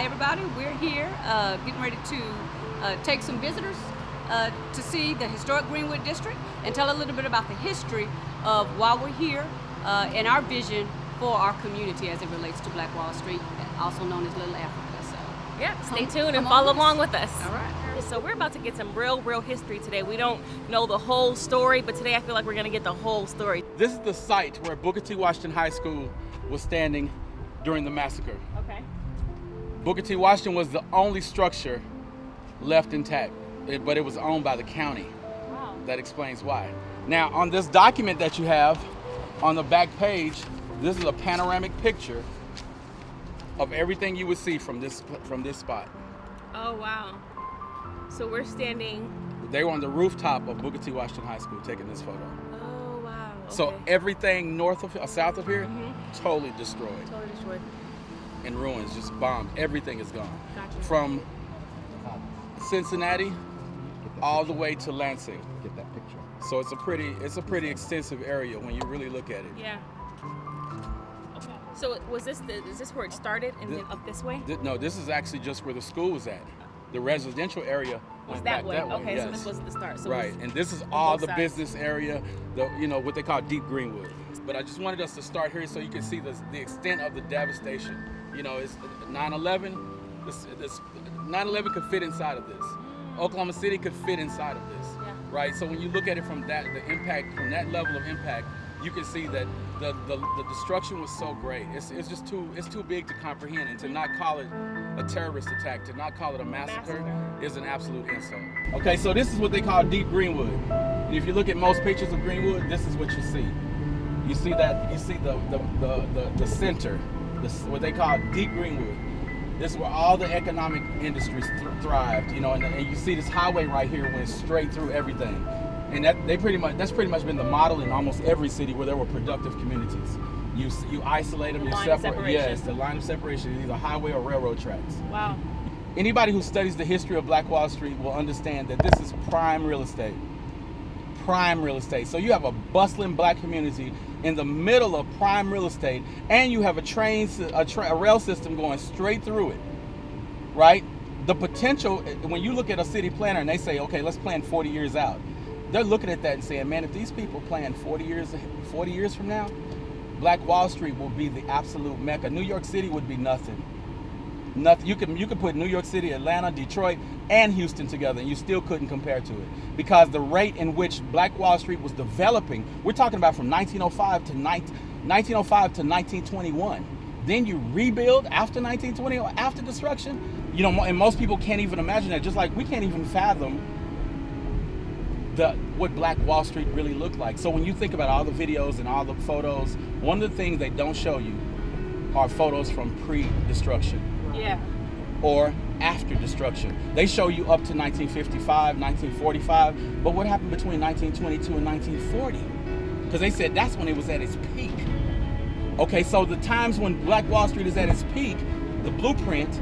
Hi everybody, we're here getting ready to take some visitors to see the historic Greenwood district and tell a little bit about the history of why we're here and our vision for our community as it relates to Black Wall Street, also known as Little Africa. So yeah, stay tuned and follow along with us. All right. So we're about to get some real history today. We don't know the whole story, but today I feel like we're going to get the whole story. This is the site where Booker T. Washington High School was standing during the massacre. Okay. Booker T. Washington was the only structure left intact, but it was owned by the county. Wow. That explains why. Now, on this document that you have on the back page, this is a panoramic picture of everything you would see from this spot. Oh, wow. So we're standing... They were on the rooftop of Booker T. Washington High School taking this photo. Oh, wow. Okay. So everything south of here, totally destroyed. Totally destroyed. In ruins, just bombed. Everything is gone. Gotcha. From Cincinnati all the way to Lansing. Get that picture. So it's a pretty extensive area when you really look at it. Yeah. Okay. So is this where it started and then up this way? No, this is actually just where the school was at. The residential area Was went that back way? that way. Okay, yes. so this wasn't the start. So Right, it was and this is on all both the sides. business area, what they call Deep Greenwood. But I just wanted us to start here so you can see the extent of the devastation. It's 9/11. This 9/11 could fit inside of this. Oklahoma City could fit inside of this. Yeah. Right. So when you look at it from the impact, from that level of impact, you can see that the destruction was so great. It's just too big to comprehend, and to not call it a terrorist attack, to not call it a massacre is an absolute insult. Okay, so this is what they call Deep Greenwood. And if you look at most pictures of Greenwood, this is what you see. You see the center, what they call Deep Greenwood. This is where all the economic industries thrived, and you see this highway right here went straight through everything. And that's pretty much been the model in almost every city where there were productive communities. You isolate them, you separate. Yes, the line of separation is either highway or railroad tracks. Wow. Anybody who studies the history of Black Wall Street will understand that this is prime real estate. Prime real estate. So you have a bustling black community in the middle of prime real estate, and you have a rail system going straight through it, right? The potential, when you look at a city planner and they say, okay, let's plan 40 years out, they're looking at that and saying, man, if these people plan 40 years from now, Black Wall Street will be the absolute mecca. New York City would be nothing. Nothing. You could put New York City, Atlanta, Detroit, and Houston together, and you still couldn't compare to it, because the rate in which Black Wall Street was developing, we're talking about from 1905 to 1921. Then you rebuild after 1920, after destruction. And most people can't even imagine that. Just like we can't even fathom what Black Wall Street really looked like. So when you think about all the videos and all the photos, one of the things they don't show you are photos from pre-destruction. Yeah. Or after destruction. They show you up to 1955, 1945, but what happened between 1922 and 1940? Because they said that's when it was at its peak. Okay, so the times when Black Wall Street is at its peak, the blueprint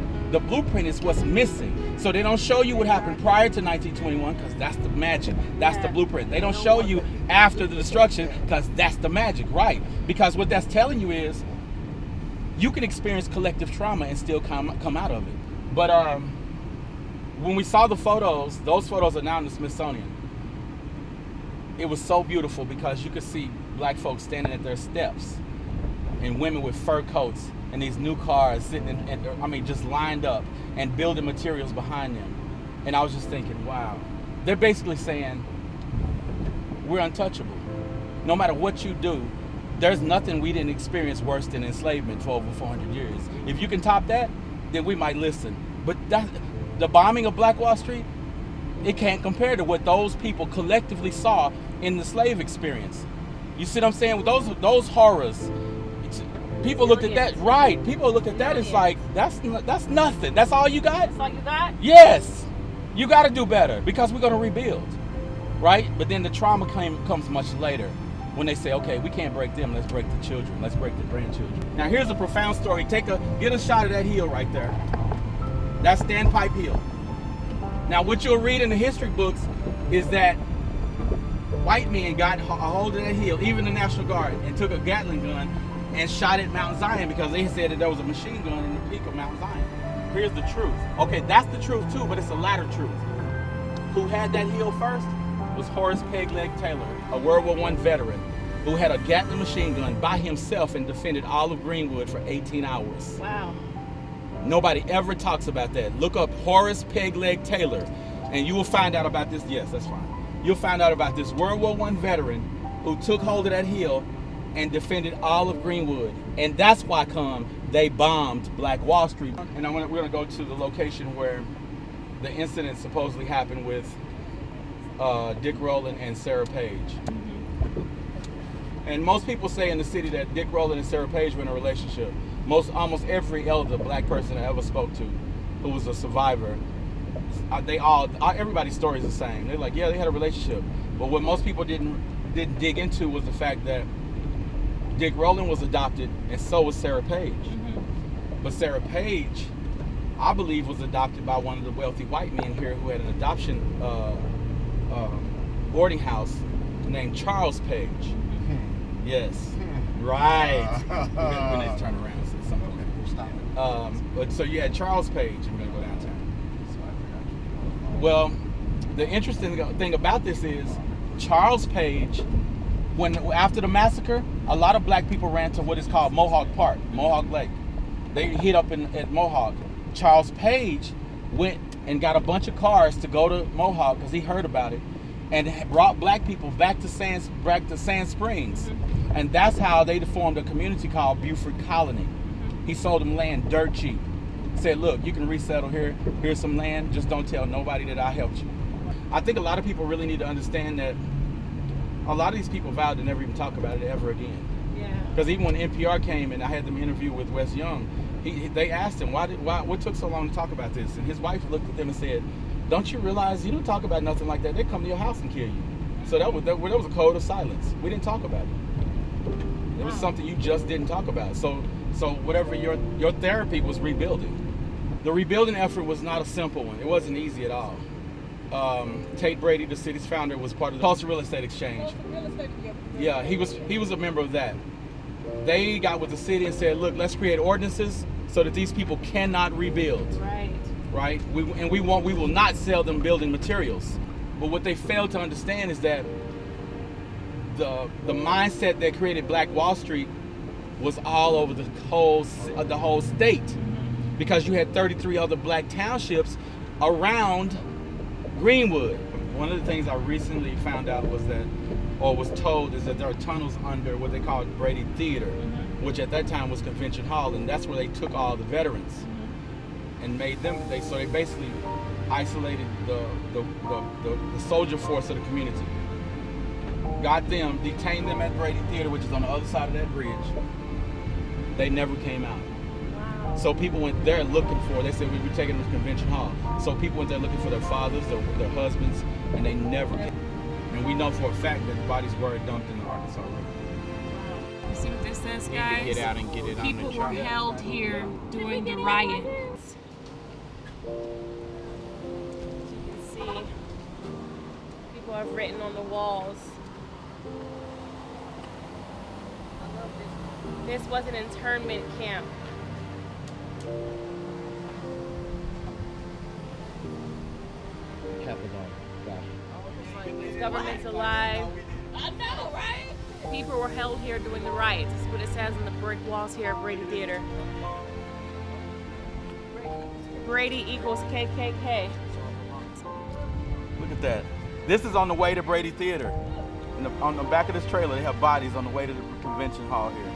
is what's missing. So they don't show you what happened prior to 1921, because that's the magic. That's the blueprint. They don't show you after the destruction, because that's the magic, right? Because what that's telling you is you can experience collective trauma and still come out of it. But when we saw the photos, those photos are now in the Smithsonian. It was so beautiful because you could see black folks standing at their steps and women with fur coats and these new cars sitting just lined up and building materials behind them. And I was just thinking, wow, they're basically saying we're untouchable. No matter what you do, there's nothing we didn't experience worse than enslavement for over 400 years. If you can top that, then we might listen. But the bombing of Black Wall Street, it can't compare to what those people collectively saw in the slave experience. You see what I'm saying? With those horrors, people looked at that, right? People look at that, it's like, that's nothing. That's all you got? That's all you got? Yes. You got to do better, because we're going to rebuild, right? But then the trauma comes much later, when they say, okay, we can't break them, let's break the children, let's break the grandchildren. Now here's a profound story. Get a shot of that hill right there. That's Standpipe Hill. Now what you'll read in the history books is that white men got a hold of that hill, even the National Guard, and took a Gatling gun and shot at Mount Zion, because they said that there was a machine gun in the peak of Mount Zion. Here's the truth. Okay, that's the truth too, but it's a latter truth. Who had that hill first was Horace Pegleg Taylor, a World War I veteran who had a Gatling machine gun by himself and defended all of Greenwood for 18 hours. Wow. Nobody ever talks about that. Look up Horace Pegleg Taylor and you will find out about this. Yes, that's fine. You'll find out about this World War I veteran who took hold of that hill and defended all of Greenwood. And that's why they bombed Black Wall Street. And we're going to go to the location where the incident supposedly happened with Dick Rowland and Sarah Page. And most people say in the city that Dick Rowland and Sarah Page were in a relationship. Almost every elder black person I ever spoke to who was a survivor, everybody's story is the same. They're like, yeah, they had a relationship. But what most people didn't dig into was the fact that Dick Rowland was adopted and so was Sarah Page. But Sarah Page, I believe, was adopted by one of the wealthy white men here who had an adoption boarding house named Charles Page. Yes. Right. We need to turn around and say something. But so you had Charles Page. We're going to go downtown. Well, the interesting thing about this is Charles Page, after the massacre, a lot of black people ran to what is called Mohawk Park, Mohawk Lake. They hid up at Mohawk. Charles Page went and got a bunch of cars to go to Mohawk because he heard about it, and brought black people back to Sand Springs. And that's how they formed a community called Buford Colony. He sold them land dirt cheap. Said, look, you can resettle here. Here's some land. Just don't tell nobody that I helped you. I think a lot of people really need to understand that a lot of these people vowed to never even talk about it ever again. Yeah. Because even when NPR came and I had them interview with Wes Young, they asked him, what took so long to talk about this? And his wife looked at them and said, don't you realize you don't talk about nothing like that? They come to your house and kill you. So that was a code of silence. We didn't talk about it. It was something you just didn't talk about. So whatever your therapy was rebuilding. The rebuilding effort was not a simple one. It wasn't easy at all. Tate Brady, the city's founder, was part of the Tulsa Real Estate Exchange. Yeah, he was a member of that. They got with the city and said, look, let's create ordinances so that these people cannot rebuild. Right? We will not sell them building materials. But what they failed to understand is that the mindset that created Black Wall Street was all over the whole state, because you had 33 other black townships around Greenwood. One of the things I recently found out was told is that there are tunnels under what they call Brady Theater, which at that time was Convention Hall, and that's where they took all the veterans and made them. So they basically isolated the soldier force of the community. Got them, detained them at Brady Theater, which is on the other side of that bridge. They never came out. Wow. So people went there looking for, they said we were taking them to Convention Hall. So people went there looking for their fathers, their husbands, and they never came. And we know for a fact that bodies were dumped in the Arkansas River. You see what this says, guys? Get out and get it on the People chart. were held here during the riot. As you can see, people have written on the walls. This was an internment camp. This government's alive. I know, right? People were held here during the riots. This is what it says on the brick walls here at Brady Theater. Brady equals KKK. Look at that. This is on the way to Brady Theater. On the back of this trailer, they have bodies on the way to the Convention Hall here.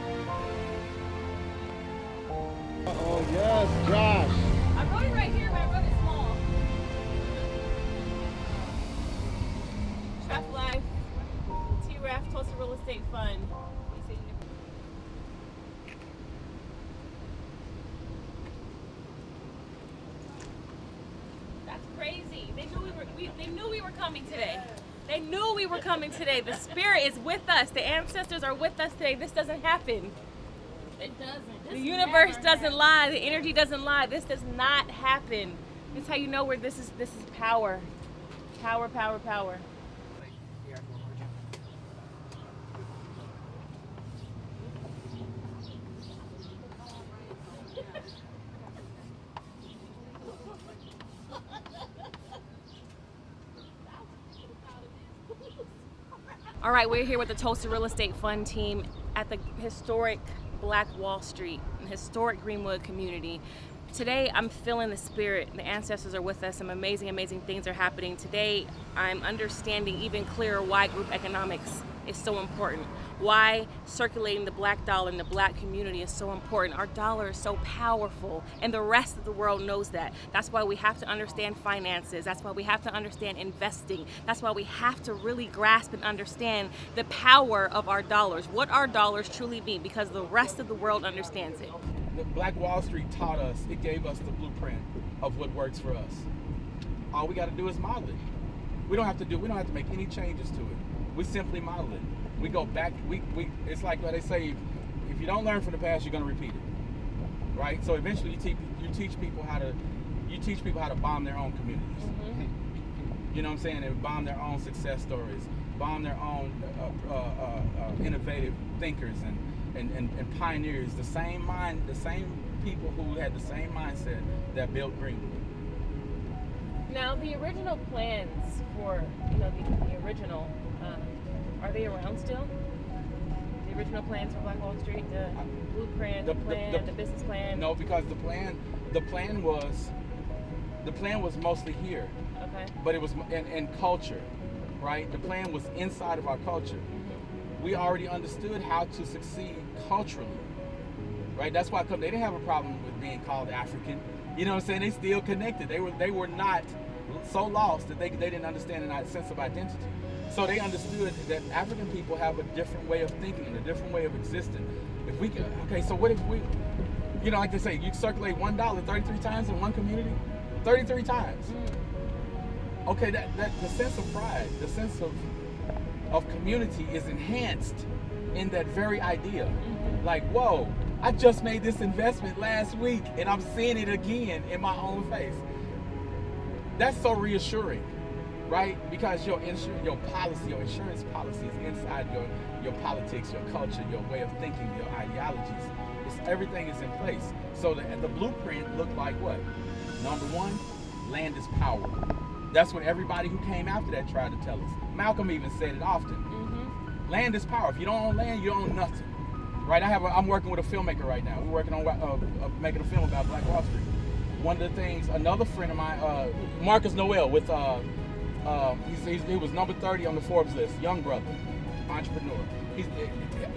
Oh, yes, Josh. I wrote it right here, but I wrote it small. Trap Life, TRAF, Tulsa-real-estate-fund. That's crazy. They knew we were coming today. They knew we were coming today. The spirit is with us. The ancestors are with us today. This doesn't happen. It doesn't. The universe doesn't lie. The energy doesn't lie. This does not happen. This is how you know where this is power. Power, power, power. All right, we're here with the Tulsa Real Estate Fund team at the historic Black Wall Street, and historic Greenwood community. Today, I'm feeling the spirit. The ancestors are with us. Some amazing, amazing things are happening. Today, I'm understanding even clearer why group economics is so important. Why circulating the black dollar in the black community is so important. Our dollar is so powerful, and the rest of the world knows that. That's why we have to understand finances. That's why we have to understand investing. That's why we have to really grasp and understand the power of our dollars, what our dollars truly mean, because the rest of the world understands it. The Black Wall Street taught us, it gave us the blueprint of what works for us. All we got to do is model it. We don't have to make any changes to it. We simply model it. We go back, it's like what they say, if you don't learn from the past, you're gonna repeat it. Right? So eventually you teach people how to bomb their own communities. Mm-hmm. You know what I'm saying? And bomb their own success stories, bomb their own innovative thinkers and pioneers. The same people who had the same mindset that built Greenwood. Now, the original plans for, the original, are they around still? The original plans for Black Wall Street, the blueprint, the business plan? No, because the plan was mostly here. Okay. But it was in culture, right? The plan was inside of our culture. Mm-hmm. We already understood how to succeed culturally, right? That's why they didn't have a problem with being called African. You know what I'm saying? They still connected. They were not so lost that they didn't understand a sense of identity. So they understood that African people have a different way of thinking and a different way of existing. If we can, okay, so what if we, like they say, you circulate $1 33 times in one community? 33 times. Okay, that the sense of pride, the sense of community is enhanced in that very idea. Like, whoa, I just made this investment last week and I'm seeing it again in my own face. That's so reassuring, right? Because your insurance policy is inside your politics, your culture, your way of thinking, your ideologies. Everything is in place. So the blueprint looked like what? Number one, land is power. That's what everybody who came after that tried to tell us. Malcolm even said it often. Mm-hmm. Land is power. If you don't own land, you own nothing. Right? I'm working with a filmmaker right now. We're working on making a film about Black Wall Street. One of the things, another friend of mine, Marcus Noel, with he was number 30 on the Forbes list, young brother, entrepreneur.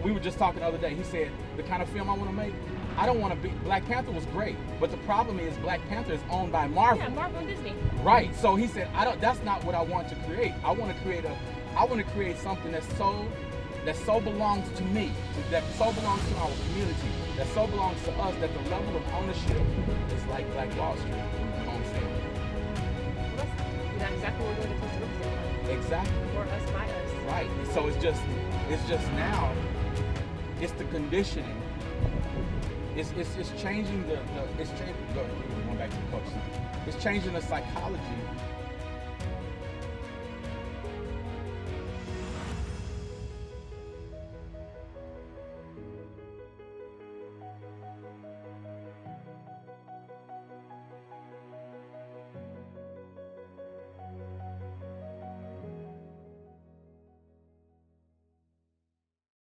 We were just talking the other day. He said, the kind of film I want to make, I don't want to be. Black Panther was great, but the problem is Black Panther is owned by Marvel. Yeah, Marvel and Disney. Right. So he said, that's not what I want to create. I want to create something that so belongs to me, that so belongs to our community, that so belongs to us, that the level of ownership is like Black Wall Street on film. Well, that's exactly what we're doing to Tulsa Real Estate Fund. Exactly. For us, by us. Right. So it's just now, it's the conditioning. It's changing going back to the culture. It's changing the psychology